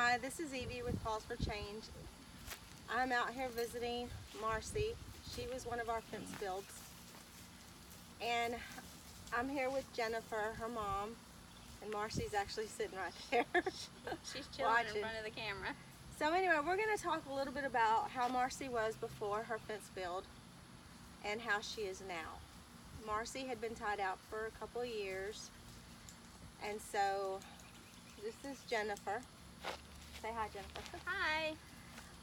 Hi, this is Evie with Pause for Change. I'm out here visiting Marci. She was one of our fence builds. And I'm here with Jennifer, her mom, and Marci's actually sitting right there. She's chilling watching. in front of the camera. So anyway, we're going to talk a little bit about how Marci was before her fence build and how she is now. Marci had been tied out for a couple of years, and so this is Jennifer. Say hi, Jennifer. Hi.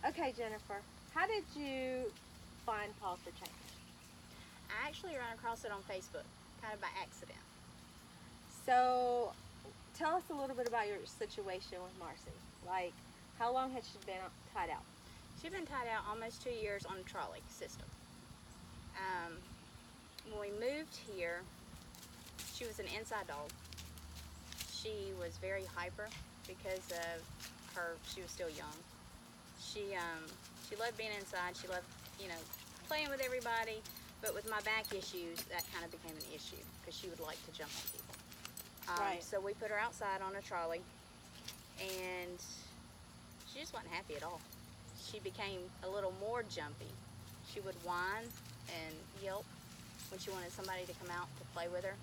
Okay, Jennifer, how did you find Pause for Change? I actually ran across it on Facebook, kind of by accident. So tell us a little bit about your situation with Marci. Like, how long had she been tied out? She'd been tied out almost 2 years on the trolley system. When we moved here, she was an inside dog. She was very hyper because of she was still young. She loved being inside. She loved, playing with everybody. But with my back issues, that kind of became an issue because she would like to jump on people. Right. So we put her outside on a trolley, and she just wasn't happy at all. She became a little more jumpy. She would whine and yelp when she wanted somebody to come out to play with her.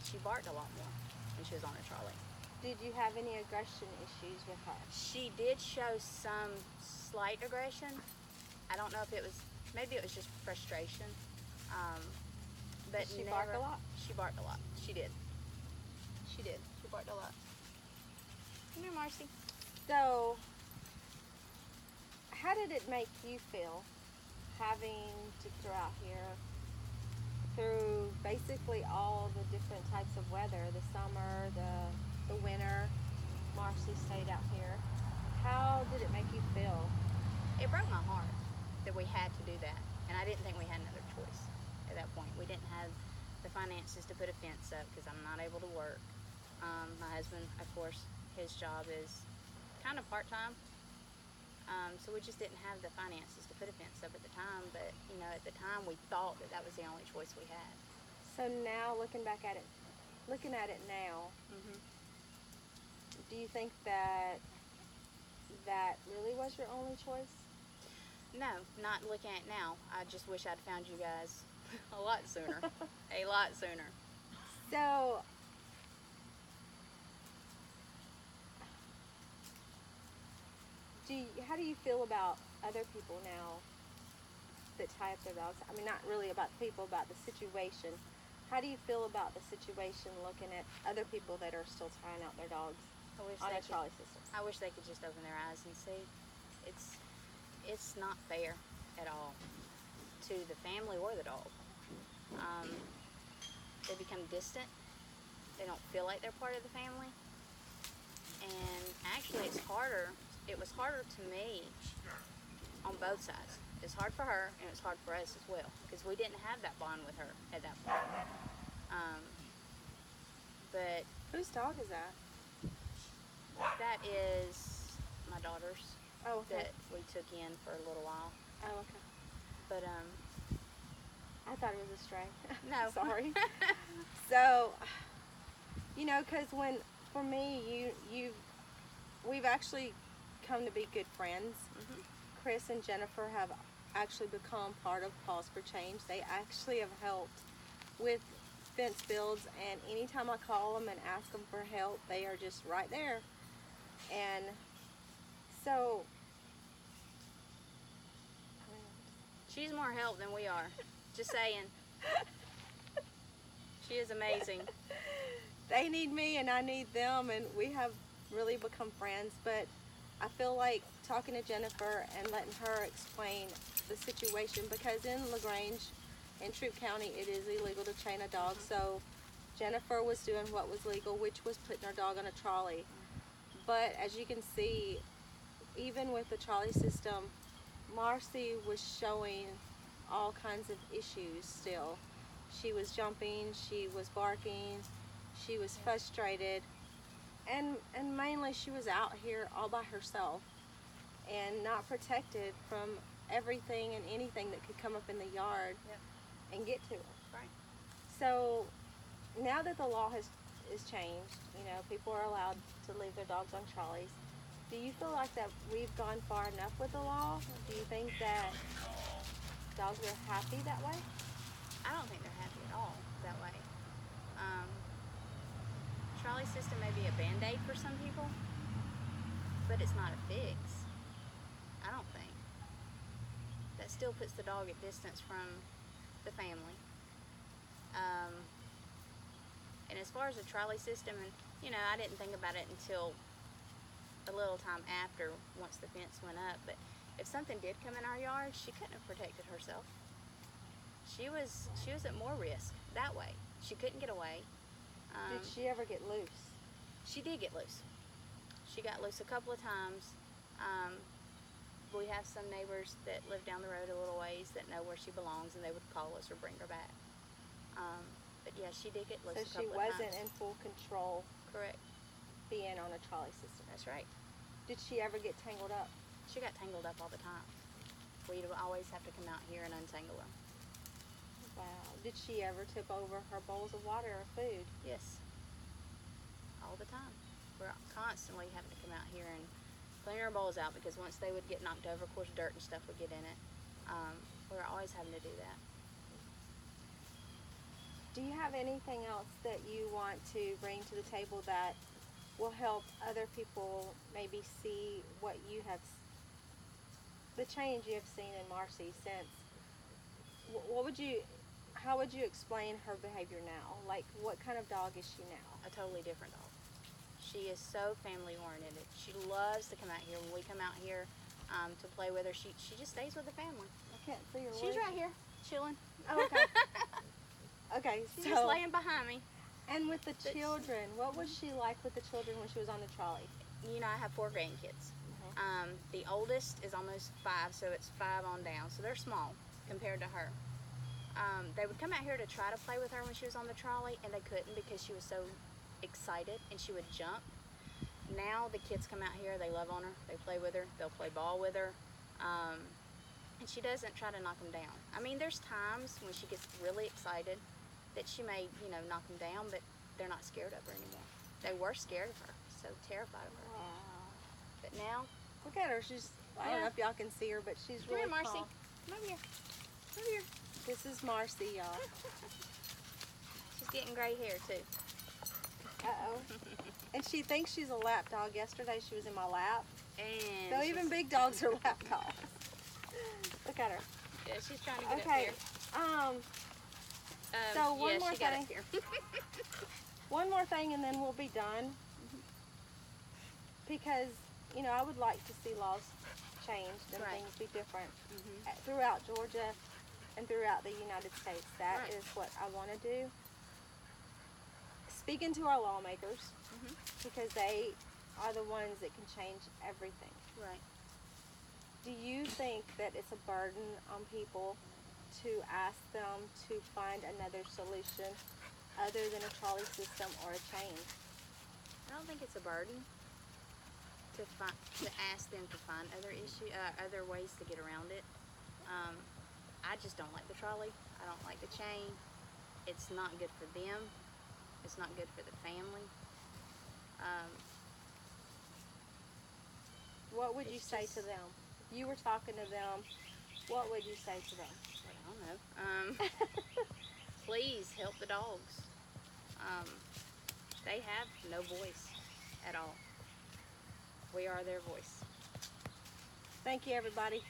She barked a lot more when she was on a trolley. Did you have any aggression issues with her? She did show some slight aggression. I don't know if it was, maybe it was just frustration. But Did she bark a lot? She barked a lot. She did. She did. She barked a lot. Come here, Marci. So, how did it make you feel having to put her out here through basically all the different types of weather, the summer, the winter? Marci stayed out here. How did it make you feel? It broke my heart that we had to do that, and I didn't think we had another choice at that point. We didn't have the finances to put a fence up because I'm not able to work. My husband, of course, his job is kind of part-time, so we just didn't have the finances to put a fence up at the time. But at the time we thought that was the only choice we had. So now, looking at it now, do you think that really was your only choice? No, not looking at it now. I just wish I'd found you guys a lot sooner. A lot sooner. So, how do you feel about other people now that tie up their dogs? I mean, not really about people, about the situation. How do you feel about the situation looking at other people that are still tying out their dogs on a trolley system? I wish they could just open their eyes and see. It's not fair at all to the family or the dog. They become distant. They don't feel like they're part of the family. And actually it was harder to me on both sides. It's hard for her and it's hard for us as well because we didn't have that bond with her at that point. But whose dog is that? that is my daughter's. Oh, okay. That we took in for a little while. Oh, okay. But I thought it was a stray. No. Sorry. So, because for me, we've actually come to be good friends. Mm-hmm. Chris and Jennifer have actually become part of Pause for Change. They actually have helped with fence builds, and anytime I call them and ask them for help, they are just right there. And so, She's more help than we are. Just saying. She is amazing. they need me and I need them, and we have really become friends. But I feel like talking to Jennifer and letting her explain the situation, because in LaGrange, in Troup County, it is illegal to chain a dog. So Jennifer was doing what was legal, which was putting her dog on a trolley. But as you can see, even with the trolley system, Marci was showing all kinds of issues still. She was jumping, she was barking, she was frustrated, and mainly she was out here all by herself and not protected from everything and anything that could come up in the yard and get to her. Right. So now that the law is changed, people are allowed to leave their dogs on trolleys. Do you feel like that we've gone far enough with the law? Do you think that dogs are happy that way? I don't think they're happy at all that way. Trolley system may be a band-aid for some people, but it's not a fix. I don't think. That still puts the dog at distance from the family. And as far as the trolley system, and I didn't think about it until a little time after, once the fence went up. But if something did come in our yard, she couldn't have protected herself. She was at more risk that way. She couldn't get away. Did she ever get loose? She did get loose. She got loose a couple of times. We have some neighbors that live down the road a little ways that know where she belongs, and they would call us or bring her back. But yeah, she did get loose a So she couple of times. wasn't in full control Correct. being on a trolley system. That's right. Did she ever get tangled up? She got tangled up all the time. We'd always have to come out here and untangle her. Wow. Did she ever tip over her bowls of water or food? Yes. All the time. We're constantly having to come out here and clean her bowls out, because once they would get knocked over, of course, dirt and stuff would get in it. We're always having to do that. Do you have anything else that you want to bring to the table that will help other people maybe see what you have, the change you have seen in Marci since? How would you explain her behavior now? Like, what kind of dog is she now? A totally different dog. She is so family oriented. She loves to come out here. When we come out here to play with her, she just stays with the family. I can't see her. She's right here, chilling. Oh, okay. Okay, She's just laying behind me. And with the children, what was she like with the children when she was on the trolley? I have 4 grandkids. The oldest is almost 5, so it's 5 on down. So they're small compared to her. They would come out here to try to play with her when she was on the trolley, and they couldn't because she was so excited and she would jump. Now the kids come out here, they love on her, they play with her, they'll play ball with her, and she doesn't try to knock them down. I mean, there's times when she gets really excited that she may, knock them down, but they're not scared of her anymore. They were scared of her, so terrified of her. Wow. But now, Look at her. She's, I don't know if y'all can see her, but she's come really here, Marci. calm. Come over here. Come over here. This is Marci, y'all. She's getting gray hair too. Uh-oh. And she thinks she's a lap dog. Yesterday she was in my lap. And So even big dogs are lap dogs. Look at her. yeah, she's trying to get up Okay. here. So one yeah, more she got thing. up here. One more thing and then we'll be done. Because, I would like to see laws changed and Right. things be different Mhm. throughout Georgia and throughout the United States. That Right. is what I want to do. Speaking to our lawmakers, Mhm. because they are the ones that can change everything. Right. Do you think that it's a burden on people to ask them to find another solution other than a trolley system or a chain? I don't think it's a burden to ask them to find other ways to get around it. I just don't like the trolley. I don't like the chain. It's not good for them. It's not good for the family. What would you It's say just- to them? If you were talking to them, what would you say to them? I don't know. Please help the dogs. They have no voice at all. We are their voice. Thank you, everybody.